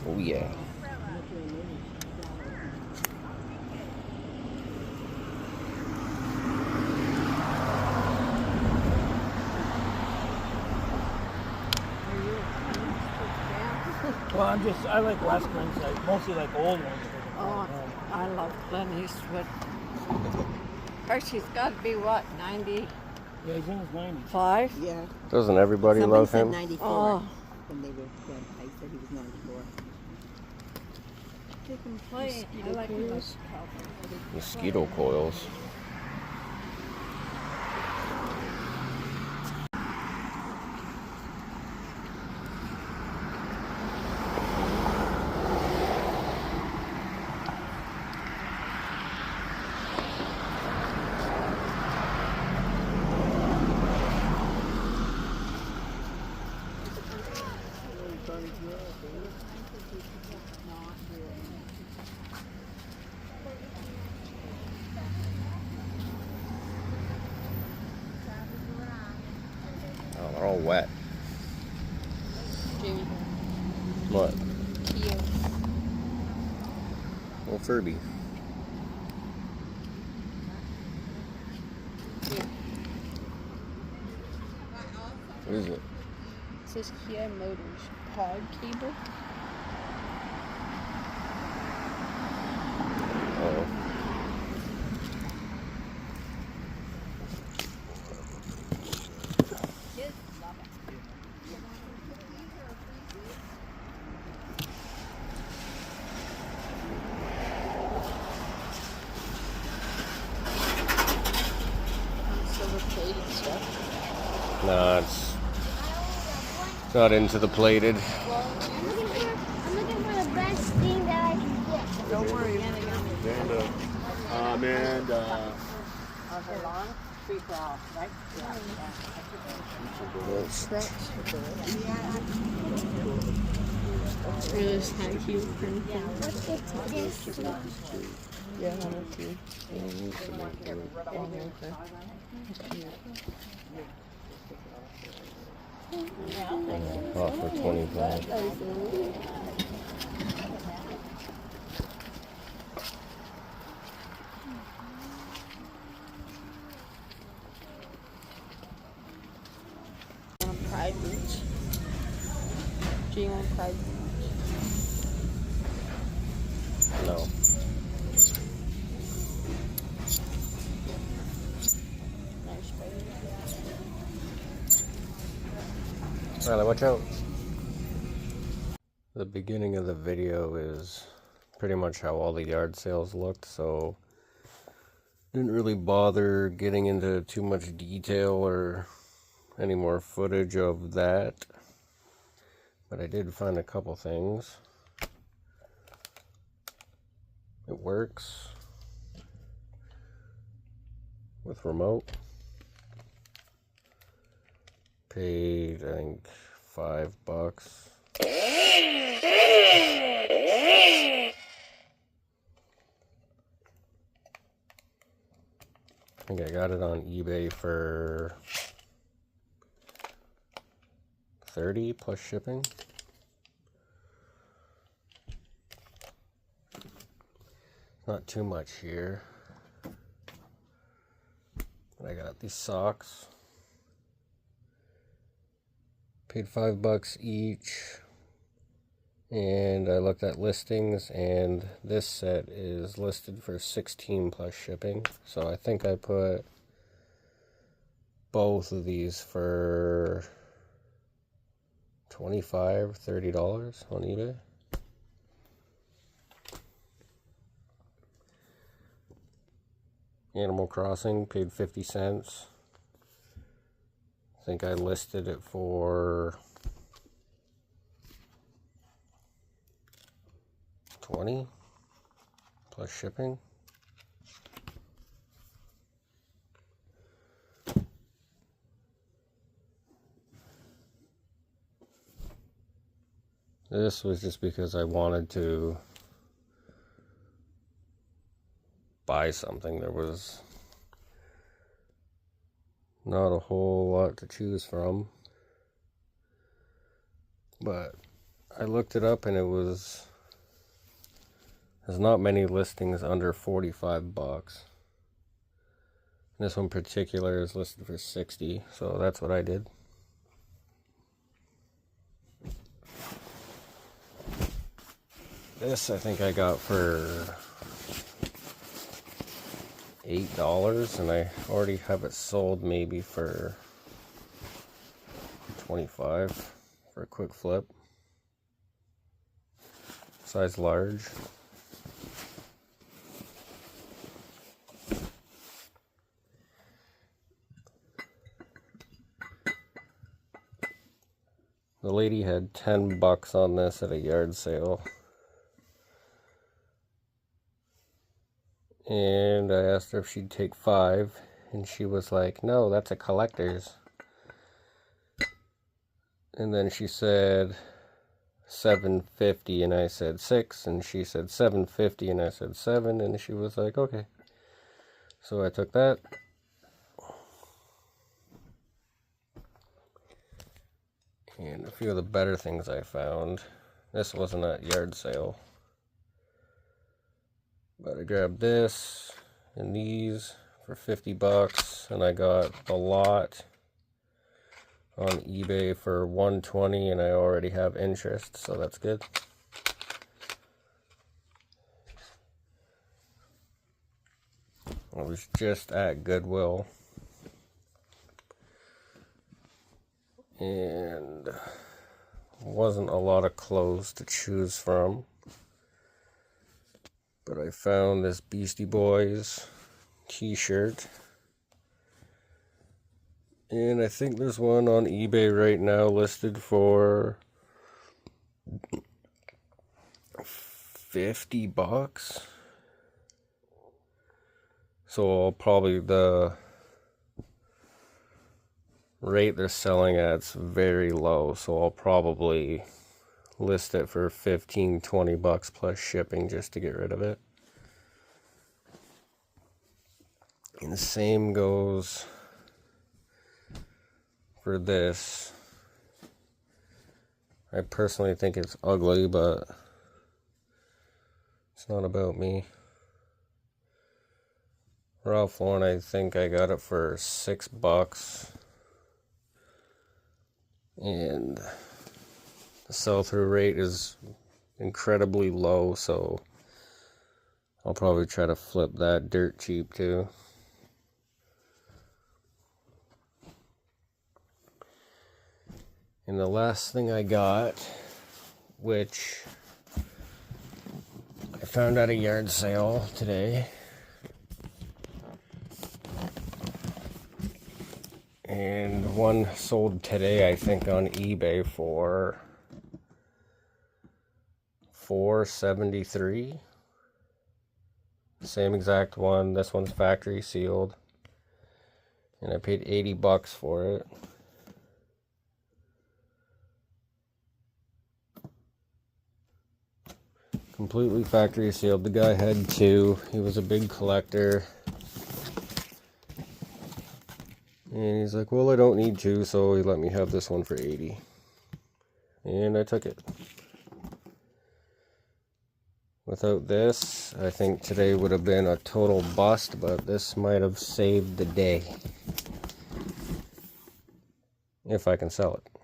Oh yeah. Well, I like Westerns, mostly like old ones. Oh, I love Clint Eastwood. Of course, he's got to be, what, 90? Yeah, he's in his 90s. 5? Yeah. Doesn't everybody Somebody love said him? 94 Oh. when they were dead. I said he was 94. He can play. I like him as Mosquito coils. Oh, they're all wet. Jamie. What? Theo. Little Furby. Here. What is it? It says Kia Motors pod cable. Oh. Kids love it. Silver plated stuff. Nah, it's not into the plated. I'm looking for the best thing that I can get. Don't worry. Amanda. Her lawn? Free for all, right? This kind cute. Let's get to this. Yeah, how much you? Bought for 25. Pride boots. Do you want pride boots? No. Nice baby. Riley, watch out. The beginning of the video is pretty much how all the yard sales looked, so didn't really bother getting into too much detail or any more footage of that. But I did find a couple things. It works with remote. Paid, I think, $5. I think I got it on eBay for $30 plus shipping. Not too much here. I got these socks. Paid $5 each. And I looked at listings, and this set is listed for $16 plus shipping. So I think I put both of these for $25, $30 on eBay. Animal Crossing, paid 50 cents. I think I listed it for $20 plus shipping. This was just because I wanted to buy something. There was not a whole lot to choose from. But I looked it up and there's not many listings under 45 bucks. This one in particular is listed for 60, so that's what I did. This I think I got for $8, and I already have it sold maybe for 25 for a quick flip. Size large. The lady had 10 bucks on this at a yard sale. And I asked her if she'd take 5, and she was like, no, that's a collector's. And then she said $7.50, and I said $6, and she said $7.50, and I said $7, and she was like, okay. So I took that. And a few of the better things I found. This wasn't at yard sale. But I grabbed this and these for 50 bucks, and I got the lot on eBay for 120, and I already have interest, so that's good. I was just at Goodwill, and wasn't a lot of clothes to choose from. But I found this Beastie Boys t-shirt. And I think there's one on eBay right now listed for 50 bucks. So the rate they're selling at's very low. So I'll probably list it for 15-20 bucks plus shipping just to get rid of it. And the same goes for this. I personally think it's ugly, but it's not about me. Ralph Lauren, I think I got it for 6 bucks. And the sell-through rate is incredibly low, so I'll probably try to flip that dirt cheap too. And the last thing I got, which I found at a yard sale today, and one sold today, I think, on eBay for $4.73. Same exact one. This one's factory sealed, and I paid 80 bucks for it. Completely factory sealed. The guy had 2. He was a big collector. And he's like, well, I don't need 2, so he let me have this one for 80. And I took it. Without this, I think today would have been a total bust, but this might have saved the day. If I can sell it.